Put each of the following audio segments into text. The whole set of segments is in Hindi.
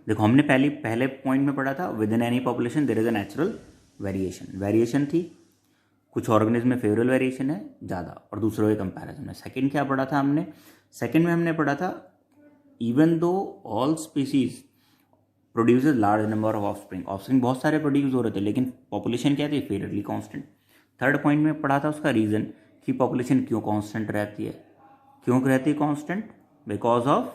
देखो हमने पहले पॉइंट में पढ़ा था within any population there is a natural variation थी, कुछ ऑर्गेनिज्म में फेवरेबल वेरिएशन है ज़्यादा और दूसरों के कंपैरिजन में। सेकंड क्या पढ़ा था हमने, सेकंड में हमने पढ़ा था even though all species produces large number of offspring बहुत सारे प्रोड्यूस हो रहे थे लेकिन पॉपुलेशन क्या थी, फेवरेबली कांस्टेंट। थर्ड पॉइंट में पढ़ा था उसका रीज़न कि पॉपुलेशन क्यों कांस्टेंट रहती है, क्यों रहती है constant, because of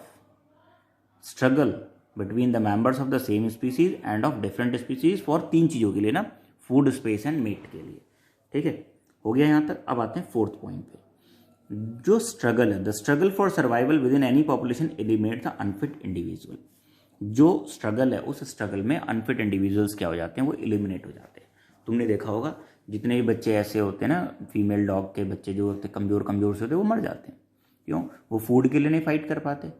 struggle between the members of the same species end of different species for 3 चीज़ों के लिए ना, फूड, स्पेस एंड मेट के लिए। ठीक है, हो गया यहाँ तक। अब आते हैं फोर्थ पॉइंट पे, जो स्ट्रगल है, the struggle for survival with in any population eliminate the unfit individual. जो स्ट्रगल है उस स्ट्रगल में अनफिट इंडिविजुअल्स क्या हो जाते हैं, वो एलिमिनेट हो जाते हैं। तुमने देखा होगा जितने भी बच्चे ऐसे होते हैं ना, फीमेल डॉग के बच्चे जो होते कमज़ोर से होते हैं, वो मर जाते हैं। क्यों? वो फूड के लिए नहीं फाइट कर पाते,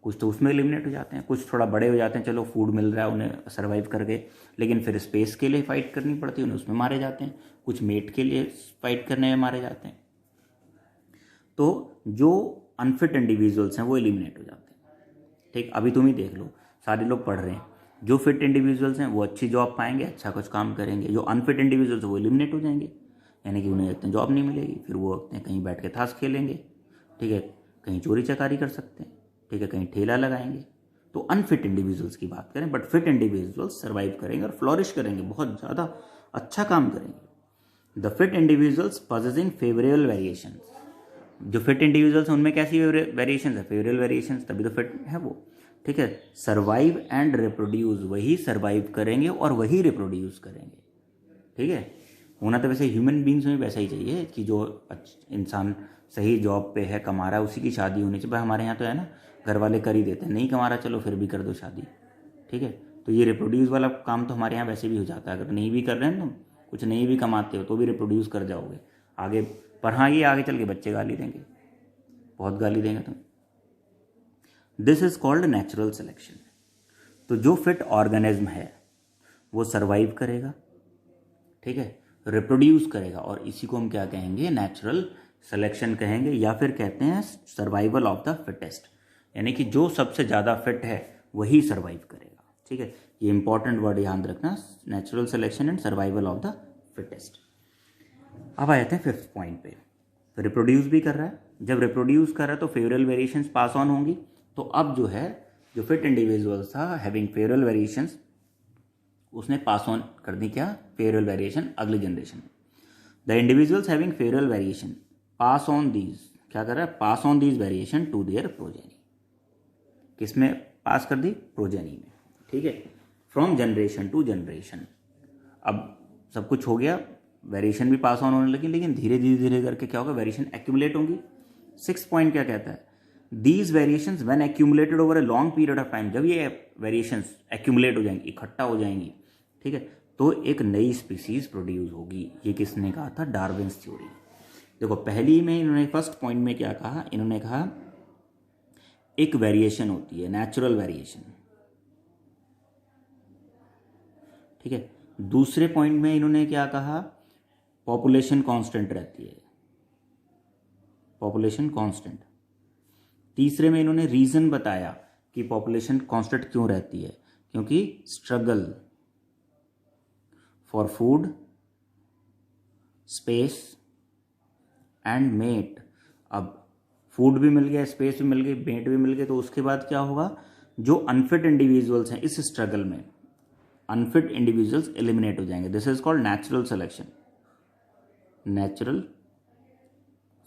कुछ तो उसमें एलिमिनेट हो जाते हैं, कुछ थोड़ा बड़े हो जाते हैं, चलो फूड मिल रहा है उन्हें सर्वाइव कर गए, लेकिन फिर स्पेस के लिए फाइट करनी पड़ती है उन्हें, उसमें मारे जाते हैं, कुछ मेट के लिए फाइट करने में मारे जाते हैं। तो जो अनफिट इंडिविजुअल्स हैं वो एलिमिनेट हो जाते हैं। ठीक, अभी तुम ही देख लो, सारे लोग पढ़ रहे हैं, जो फिट इंडिविजुअल्स हैं वो अच्छी जॉब पाएंगे, अच्छा कुछ काम करेंगे, जो अनफिट इंडिविजुअल्स वो एलिमिनेट हो जाएंगे, यानी कि उन्हें इतनी जॉब नहीं मिलेगी, फिर वो कहीं बैठ के ताश खेलेंगे, ठीक है, कहीं चोरी चकारी कर सकते हैं, ठीक है, कहीं ठेला लगाएंगे। तो अनफिट इंडिविजुअल्स की बात करें, बट फिट इंडिविजुअल्स सर्वाइव करेंगे और फ्लोरिश करेंगे, बहुत ज़्यादा अच्छा काम करेंगे। The fit individuals possessing favourable variation, जो फिट इंडिविजुअल्स हैं उनमें कैसी वेरिएशन है, फेवरेबल वेरिएशन, तभी तो फिट है वो। ठीक है, सर्वाइव एंड रिप्रोड्यूस, वही सर्वाइव करेंगे और वही रिप्रोड्यूस करेंगे। ठीक है, होना तो वैसे ह्यूमन बींग्स में वैसा ही चाहिए कि जो इंसान सही जॉब पे है, कमा रहा है, उसी की शादी होनी चाहिए। भाई हमारे यहाँ तो है ना, घर वाले कर ही देते हैं, नहीं कमा रहा चलो फिर भी कर दो शादी। ठीक है, तो ये रिप्रोड्यूस वाला काम तो हमारे यहाँ वैसे भी हो जाता है, अगर नहीं भी कर रहे हैं तुम, कुछ नहीं भी कमाते हो तो भी रिप्रोड्यूस कर जाओगे आगे। पर हाँ, ये आगे चल के बच्चे गाली देंगे, बहुत गाली देंगे तुम। This is called natural selection. तो जो फिट ऑर्गेनिज्म है वो सर्वाइव करेगा, ठीक है, रिप्रोड्यूस करेगा, और इसी को हम क्या कहेंगे, नेचुरल सिलेक्शन कहेंगे, या फिर कहते हैं सर्वाइवल ऑफ द फिटेस्ट, यानी कि जो सबसे ज़्यादा फिट है वही सर्वाइव करेगा। ठीक है, ये इंपॉर्टेंट वर्ड याद रखना, natural selection and survival of the fittest. अब आ जाते हैं फिफ्थ पॉइंट पे, तो रिप्रोड्यूस भी कर रहा है, जब रिप्रोड्यूस कर रहा है तो फेवरेबल वेरिएशंस पास ऑन होंगी। तो अब जो है, जो फिट इंडिविजुअल था हैविंग फेवरेबल वेरिएशंस, उसने पास ऑन कर दी क्या, फेवरेबल वेरिएशन अगली जनरेशन में। The individuals having favourable variation pass on these, क्या कर रहा है, pass on these variation to their progeny. किसमें पास कर दी, प्रोजेनी में। ठीक है, फ्रॉम जनरेशन टू जनरेशन। अब सब कुछ हो गया, वेरिएशन भी पास ऑन होने लगी, लेकिन धीरे धीरे करके क्या होगा, वेरिएशन एक्यूमुलेट होंगी। 6 पॉइंट क्या कहता है, these variations when accumulated over a long period of time, जब ये वेरिएशंस एक्यूमुलेट हो जाएंगी, इकट्ठा हो जाएंगी, ठीक है, तो एक नई स्पीसीज प्रोड्यूस होगी। ये किसने कहा था, डार्विन्स थ्योरी। देखो पहली में इन्होंने फर्स्ट पॉइंट में क्या कहा, इन्होंने कहा एक वेरिएशन होती है, नेचुरल वेरिएशन। ठीक है, दूसरे पॉइंट में इन्होंने क्या कहा, पॉपुलेशन कांस्टेंट रहती है, पॉपुलेशन कांस्टेंट। तीसरे में इन्होंने रीजन बताया कि पॉपुलेशन कांस्टेंट क्यों रहती है, क्योंकि struggle for food, space and mate. अब फूड भी मिल गया, स्पेस भी मिल गई, मेट भी मिल गई, तो उसके बाद क्या होगा, जो अनफिट इंडिविजुअल्स हैं इस स्ट्रगल में, अनफिट इंडिविजुअल्स एलिमिनेट हो जाएंगे। This is called natural selection, natural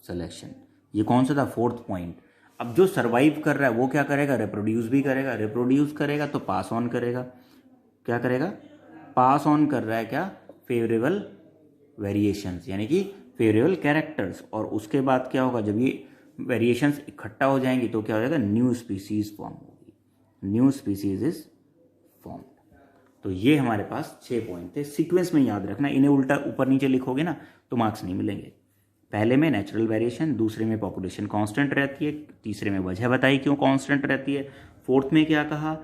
selection. ये कौन सा था, फोर्थ पॉइंट। अब जो सर्वाइव कर रहा है वो क्या करेगा, रिप्रोड्यूस भी करेगा, रिप्रोड्यूस करेगा तो पास ऑन करेगा, क्या करेगा, पास ऑन कर रहा है क्या, फेवरेबल वेरिएशंस, यानी कि फेवरेबल कैरेक्टर्स। और उसके बाद क्या होगा, जब ये वेरिएशंस इकट्ठा हो जाएंगी तो क्या हो जाएगा, न्यू स्पीसीज फॉर्म होगी, न्यू स्पीसीज इज फॉर्म। तो ये हमारे पास 6 पॉइंट थे, सीक्वेंस में याद रखना, इन्हें उल्टा ऊपर नीचे लिखोगे ना तो मार्क्स नहीं मिलेंगे। पहले में नेचुरल वेरिएशन, दूसरे में पॉपुलेशन कांस्टेंट रहती है, तीसरे में वजह बताई क्यों कांस्टेंट रहती है, फोर्थ में क्या कहा,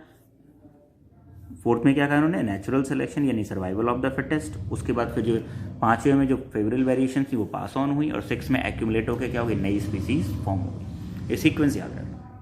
उन्होंने नेचुरल सिलेक्शन यानी सर्वाइवल ऑफ द फिटेस्ट। उसके बाद फिर जो 5वें में जो फेवरेबल वेरिएशन थी वो पास ऑन हुई, और 6 में एक्यूमुलेट होकर क्या हो गई, नई स्पीसीज फॉर्म हो गई। ये सीक्वेंस याद रखना।